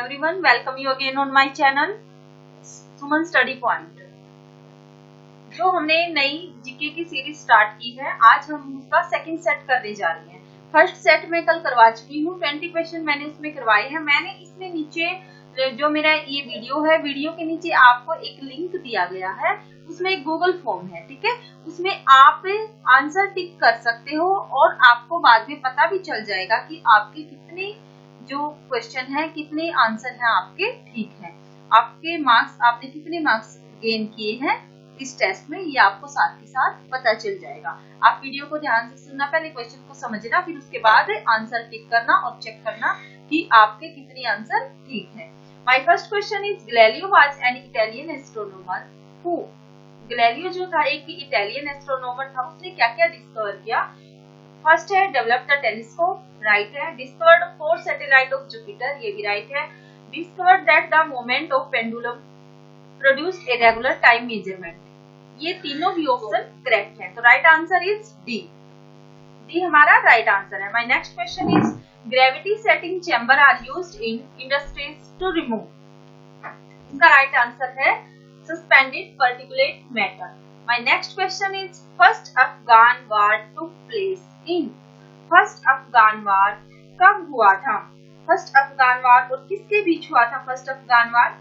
everyone, welcome you again on my channel Suman study point. जो हमने नई GK की सीरीज स्टार्ट की है, आज हम उसका सेकंड सेट करने जा रहे हैं। फर्स्ट सेट में कल करवा चुकी हूँ, 20 क्वेश्चन मैंने उसमें करवाए हैं। मैंने इसमें नीचे जो मेरा ये वीडियो है, वीडियो के नीचे आपको एक लिंक दिया गया है, उसमें एक गूगल फॉर्म है, ठीक है। उसमें आप आंसर टिक कर सकते हो और आपको बाद में पता भी चल जाएगा कि आपके कितने जो क्वेश्चन है, कितने आंसर हैं आपके ठीक हैं, आपके मार्क्स, आपने कितने मार्क्स गेन किए हैं इस टेस्ट में, ये आपको साथ के साथ पता चल जाएगा। आप वीडियो को ध्यान से सुनना, पहले क्वेश्चन को समझना, फिर उसके बाद आंसर टिक करना और चेक करना कि आपके कितने आंसर ठीक है। My first question is Galileo was an Italian astronomer who. Galileo जो था एक इटालियन एस्ट्रोनॉमर था, उसने क्या क्या डिस्कवर किया। फर्स्ट है डेवलप द टेलीस्कोप, राइट है। डिस्कवर्ड 4 सैटेलाइट ऑफ जुपिटर, ये भी राइट है। Discovered that the moment of pendulum produced a regular time measurement, ये तीनों भी ऑप्शन करेक्ट है, तो right answer is D. D हमारा राइट आंसर है। My next question is gravity setting chamber are used in industries to remove, इसका right answer है suspended particulate matter. My next question is first Afghan war took place in, first Afghan war कब हुआ था। First Afghan वार और किसके बीच हुआ था first Afghan वार,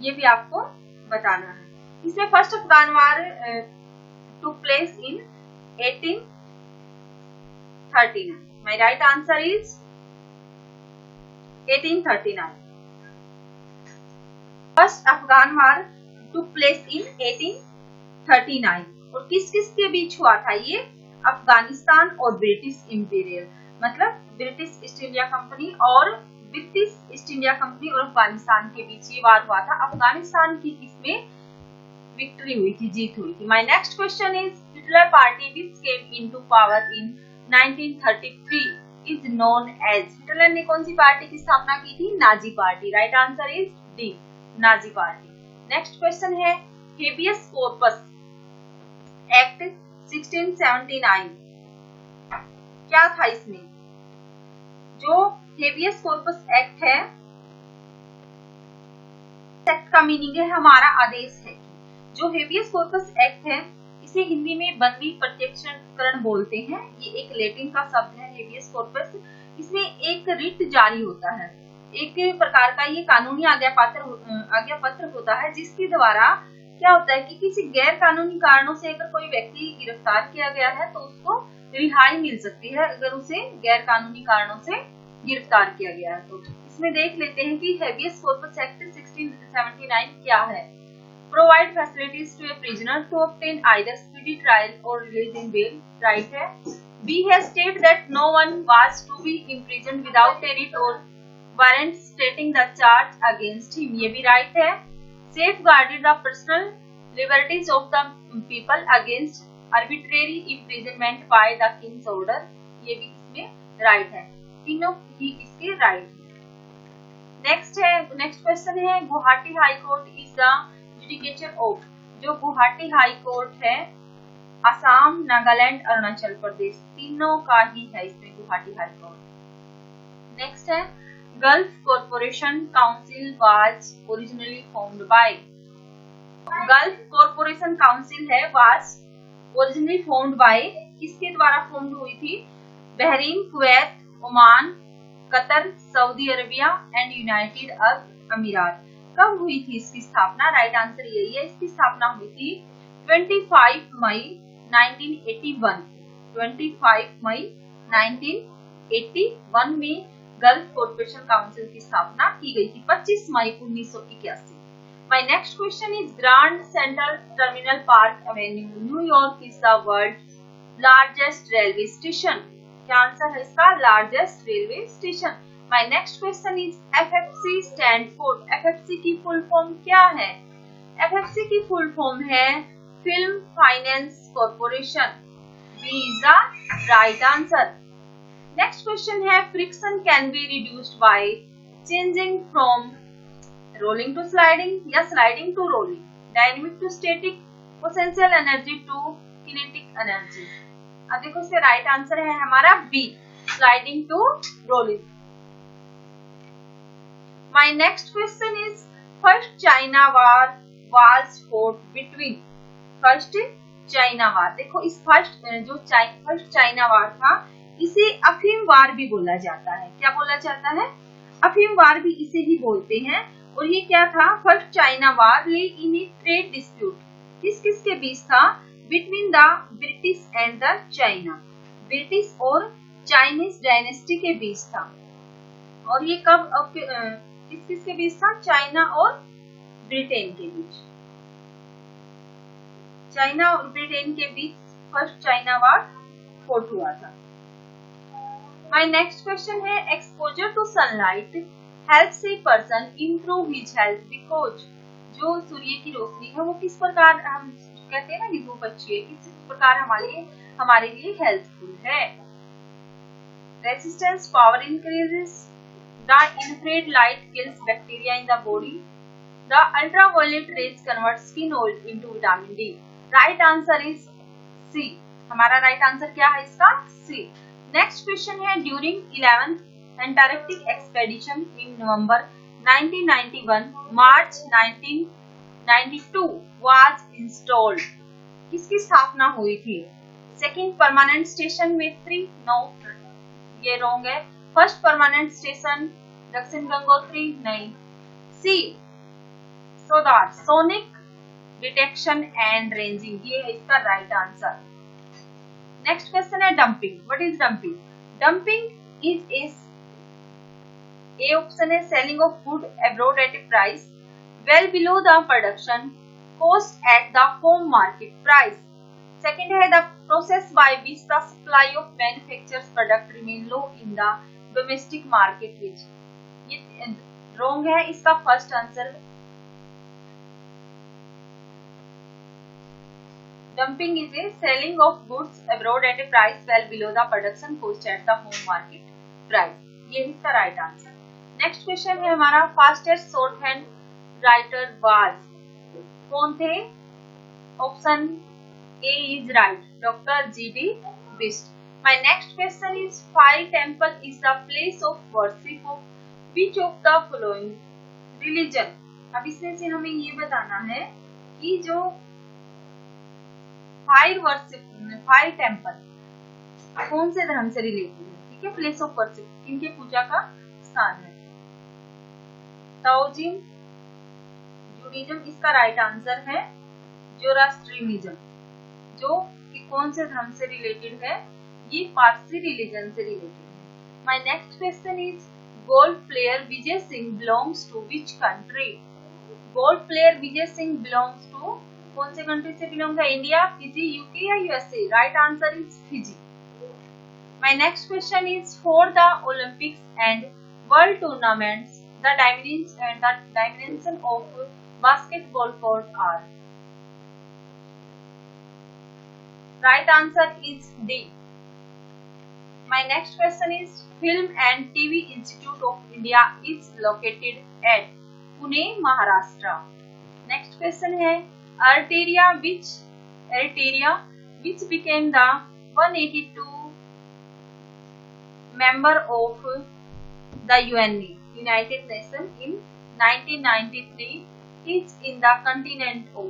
ये भी आपको बताना है। इसमें first Afghan war took place in 1839। My right answer is 1839। First Afghan war took place in 1839 और किस किस के बीच हुआ था ये, अफगानिस्तान और ब्रिटिश इंपीरियल, मतलब ब्रिटिश ईस्ट इंडिया कंपनी और ब्रिटिश ईस्ट इंडिया कंपनी और अफगानिस्तान के बीच ये वार हुआ था। अफगानिस्तान की इसमें विक्ट्री हुई थी, जीत हुई थी। My next question is Hitler party which came into power in 1933 is known as, Hitler ने कौन सी पार्टी की स्थापना की थी, Nazi party. Right answer is D, Nazi party. Next question है हेबियस कॉर्पस एक्ट 1679, क्या था इसमें। जो हेबियस कॉर्पस एक्ट है, एक्ट का मीनिंग है हमारा आदेश है। जो हेबियस कॉर्पस एक्ट है, इसे हिंदी में बंदी प्रत्यक्षीकरण बोलते हैं। ये एक लैटिन का शब्द है हेबियस कॉर्पस। इसमें एक रिट जारी होता है, एक प्रकार का ये कानूनी आज्ञा पत्र होता है, जिसके द्वारा क्या होता है कि किसी गैर कानूनी कारणों से अगर कोई व्यक्ति गिरफ्तार किया गया है तो उसको रिहाई मिल सकती है, अगर उसे गैर कानूनी कारणों से गिरफ्तार किया गया है। तो इसमें देख लेते हैं कि हेबियस कॉर्पस एक्ट 1679 क्या है। Provide facilities to a prisoner to obtain either speedy trial और रिलीज इन बेल, राइट है। B has state that no one was to be imprisoned without a writ और warrant stating the charge against him, ये भी right है। Safeguarded the personal liberties of the people against arbitrary imprisonment by the king's order, ये भी इसमें right है, तीनों ही इसके राइट है। नेक्स्ट क्वेश्चन है Guwahati high court is the judicature of, जो गुवाहाटी हाई कोर्ट है असम, नागालैंड, अरुणाचल प्रदेश, तीनों का ही है इसमें गुवाहाटी हाई कोर्ट। नेक्स्ट है gulf corporation council was originally formed by, gulf corporation council है वाज ओरिजिनली फॉर्म्ड बाय, किसके द्वारा फॉर्म्ड हुई थी, Bahrain, Kuwait, Oman, Qatar, Saudi Arabia and United Arab अमीरात। कब हुई थी इसकी स्थापना, राइट आंसर यही है, इसकी स्थापना हुई थी 25 मई 1981, 25 मई 1981 में गल्फ कॉर्पोरेशन काउंसिल की स्थापना की गई थी, 25 मई 1981। My next question is Grand Central Terminal Park Avenue New York is the world largest railway station, क्या आंसर है इसका, largest railway station. My next question is FFC stand for, FFC की फुल फॉर्म क्या है। एफएफसी की full form है film finance corporation, B is the right answer. Next question है friction can be reduced by changing from rolling to sliding या sliding to rolling, dynamic to static, potential energy to kinetic energy. अब देखो इसका right answer है हमारा B, sliding to rolling. My My next question is first China war was fought between. First China वार, देखो इस first China वार था, इसे अफीम वार भी बोला जाता है। क्या बोला जाता है? अफीम वार भी इसे ही बोलते हैं। और ये क्या था? फर्स्ट चाइना वार ले इन ए ट्रेड डिस्प्यूट, किस किस के बीच था? Between the British and the China, British और चाइनीज डायनेस्टी के बीच था। और ये कब किस किस के बीच था? चाइना और ब्रिटेन के बीच, चाइना और ब्रिटेन के बीच फर्स्ट चाइना वार फोर्ट हुआ था। माय नेक्स्ट क्वेश्चन है exposure to sunlight helps a person improve his health because. जो सूर्य की रोशनी है वो किस प्रकार, हम कहते हैं ना कि धूप अच्छी है, किस प्रकार हमारे लिए हेल्पफुल है। Resistance power increases, the infrared light kills bacteria in the body, the ultraviolet rays convert skin oil into vitamin D. Right answer is C. हमारा राइट आंसर क्या है इसका? सी। नेक्स्ट क्वेश्चन है during 11th Antarctic expedition in November 1991 March 1992 was installed, किसकी स्थापना हुई थी? Second permanent station Maitri, no ये रॉन्ग है। First permanent station Dakshin Gangotri, नहीं। C sodar sonic detection and ranging, ये है इसका राइट आंसर। नेक्स्ट क्वेश्चन है dumping. What is dumping? Dumping is a option है selling of good abroad at a price well below the production cost at the home market price. Second है the process by which the supply of manufactures product remain low in the domestic market which, ये wrong है, इसका first answer. Dumping is a selling of goods abroad at a price well below the production cost at the home market price, ये इसका right answer. Next question है हमारा fastest short hand writer was, कौन थे? Option A is right, doctor GD Bist. My next question is fire temple is the place of worship of which of the following religion. अब इसमें से हमें ये बताना है कि जो फायर टेम्पल कौन से धर्म से रिलेटेड है, ठीक है। प्लेस ऑफ वर्शिप किनके पूजा का स्थान है? ताओजिन, जूडिज्म, इसका राइट आंसर है जोरास्ट्रियनिज्म, जो कि कौन से धर्म से रिलेटेड है? ये पारसी रिलीजन से रिलेटेड है। My next question is golf player Vijay Singh belongs to which country. Golf player Vijay Singh belongs to कौन से कंट्री से बिलोंग है? इंडिया, फिजी, यूके या USA. Right answer is Fiji. My next question is for the Olympics and world tournaments the dimension of basketball court are. Right answer is D. My next question is film and TV institute of India is located eight Pune, Maharashtra. Next question है Arteria which became the 182 member of the UNE United Nations in 1993 is in the continent of।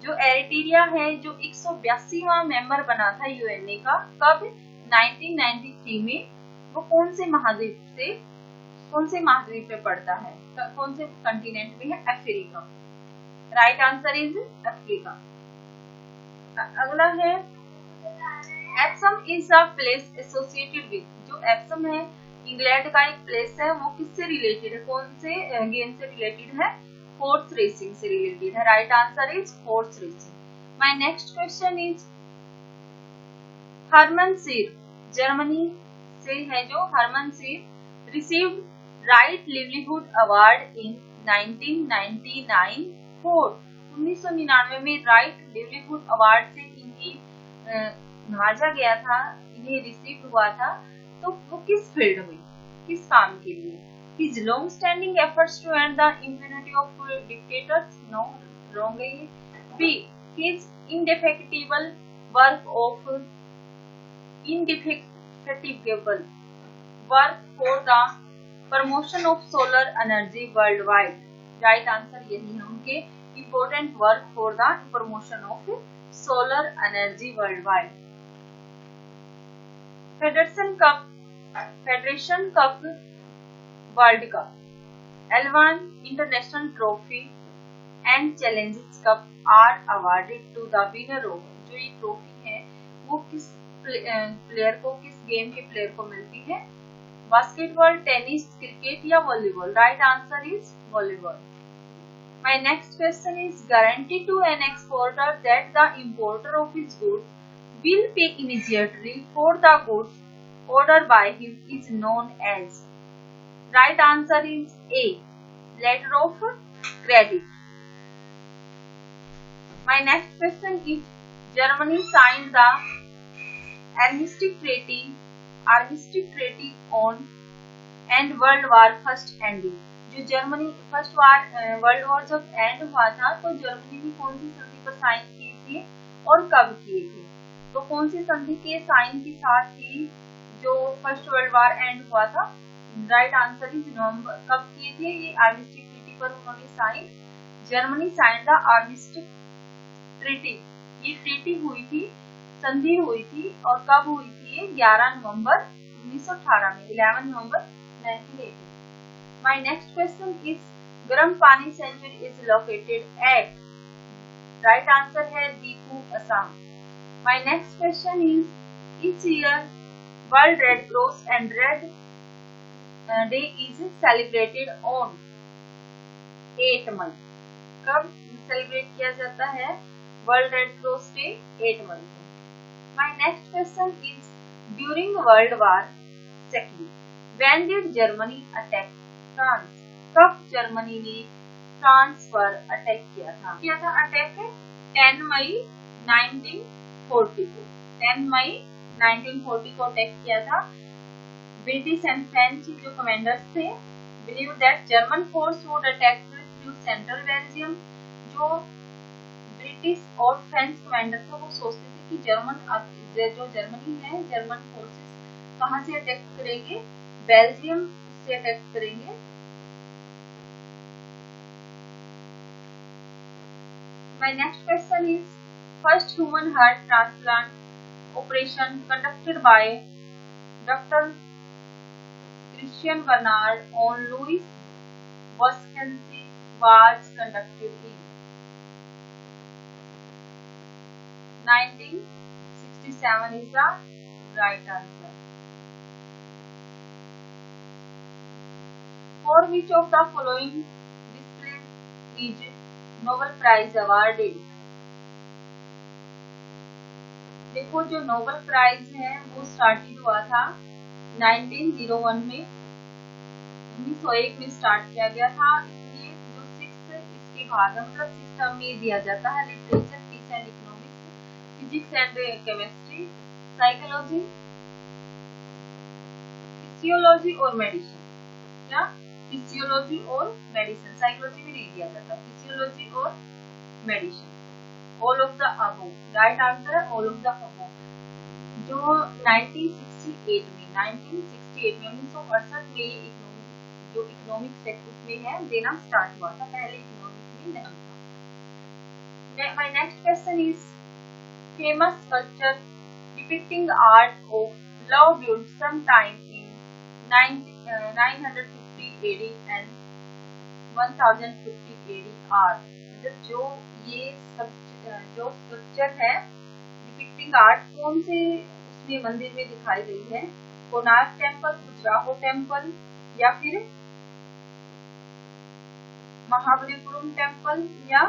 जो Eritrea है जो 182वां member बना था UNA का, कब? 1993 में। वो कौन से महाद्वीप पे पड़ता है? कौन से कंटिनेंट में है? Africa. Right answer is Africa. अगला है Epsom is a place associated with. जो एप्सम है इंग्लैंड का एक प्लेस है, वो किससे रिलेटेड है? कौन से गेम से रिलेटेड है? हॉर्स रेसिंग से रिलेटेड है। Right answer is horse racing. My next question is Hermann Scheer, Germany से है जो Hermann Scheer received right livelihood award in 1999 1999 में राइट लिवलीहुड अवार्ड से इन्हें नवाजा गया था, इन्हें रिसीव हुआ था। तो वो किस फील्ड में, किस काम के लिए? His long-standing efforts to end the impunity of dictators, no, wrong है ये। B, his indefatigable work for the promotion of solar energy world wide. Right answer यही है उनके important work for the promotion of solar energy world wide. Federation cup world cup, L1 international trophy and challenges cup are awarded to the winner of. जो ये trophy है वो किस player को, किस गेम के प्लेयर को मिलती है? बास्केटबॉल, टेनिस, क्रिकेट या volleyball? Right answer is volleyball. My next question is guarantee to an exporter that the importer of his goods will pay immediately for the goods ordered by him is known as। Right answer is A, letter of credit। My next question is Germany signed the Armistice Treaty on and World War First ending। जो Germany world war जब and हुआ था तो Germany ने कौन सी संधि पर sign किए थे और कब किए थे? तो कौन सी संधि के साइन के साथ ही जो फर्स्ट वर्ल्ड वॉर एंड हुआ था? Right answer is November. कब किए थे ये? आर्मिस्टिस ट्रीटी पर उन्होंने sign, Germany sign the armistice treaty. ये ट्रीटी हुई थी, संधि हुई थी और कब हुई थी ये? 11 नवंबर 1918 में, 11 नवंबर 1918। माय नेक्स्ट क्वेश्चन इज गर्म पानी sanctuary is located at. Right answer है Diphu, Assam. My next question is each year world red cross and red day is celebrated on 8 मई। कब सेलिब्रेट किया जाता है वर्ल्ड रेड क्रॉस डे? 8 मई को। My next question is during world war second when did Germany attack France. कब Germany ने France पर अटैक किया था अटैक 10 मई 1940 को। 10 मई 1940 को अटैक किया था। ब्रिटिश एंड फ्रेंच जो कमांडर्स थे believe that German force would attack through central Belgium. जो ब्रिटिश और फ्रेंच कमांडर थे वो सोचते थे कि जर्मनी है, जर्मन फोर्सेस कहाँ से अटैक करेंगे? बेल्जियम से अटैक करेंगे। My next question is first human heart transplant operation conducted by doctor Christian Bernard on Louis Bosquelti was conducted in 1967 is the right answer। For which of the following disciplines is Nobel Prize awarded? देखो जो Nobel prize है वो started हुआ था 1901 में, 1901 में start किया गया था। इसलिए जो 6 इसके भाग है, मतलब 6 टर्म में दिया जाता है। Literature, peace and economics, physics and chemistry, psychology, physiology और मेडिसिन। या फिजियोलॉजी और मेडिसिन, साइकोलॉजी भी नहीं दिया जाता, फिजियोलॉजी और medicine. All of the above. Right answer है ऑल ऑफ द अबव। जो 1968 में 1968 में जो इकोनॉमिक्स सेक्टर में है देना स्टार्ट हुआ था, पहले इकोनॉमिक्स में नहीं था। My next question is famous sculpture depicting art of love build some time in 950 AD and 1050 AD are. मतलब जो स्कल्पचर है डिपिक्टिंग आर्ट कौन से उसमें मंदिर में दिखाई गई है? कोणार्क टेम्पल, खजुराहो टेम्पल या फिर महाबलीपुरम टेम्पल या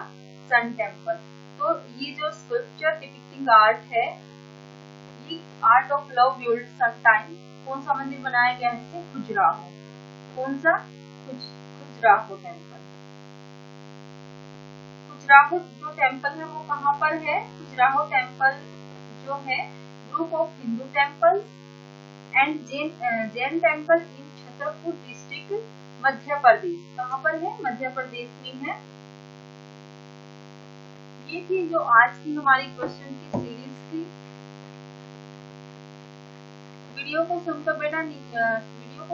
सन टेम्पल। तो ये जो स्कल्पचर डिपिक्टिंग आर्ट है, ये art of love build some time, कौन सा मंदिर बनाया गया है? खजुराहो। कौन सा? खजुराहो टेम्पल। खजुराहो जो टेम्पल है वो कहाँ पर है? खजुराहो टेम्पल जो है group of Hindu temples and Jain temple in Chhatarpur district Madhya Pradesh. कहाँ पर है? मध्य प्रदेश में है। ये थी जो आज की हमारी क्वेश्चन की सीरीज थी। वीडियो को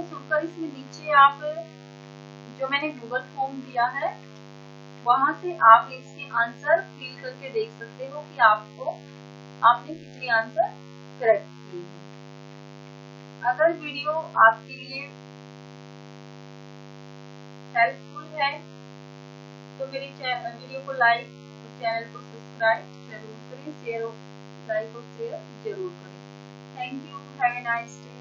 को सुनकर इसमें नीचे आप जो मैंने गूगल फॉर्म दिया है वहां से आप इसके आंसर फिल करके देख सकते हो कि आपने कितने आंसर करेक्ट किए हैं। अगर वीडियो आपके लिए हेल्पफुल है तो मेरे वीडियो को लाइक और चैनल को सब्सक्राइब जरूर करें, शेयर लाइक और शेयर जरूर करें। Thank you, have a nice day.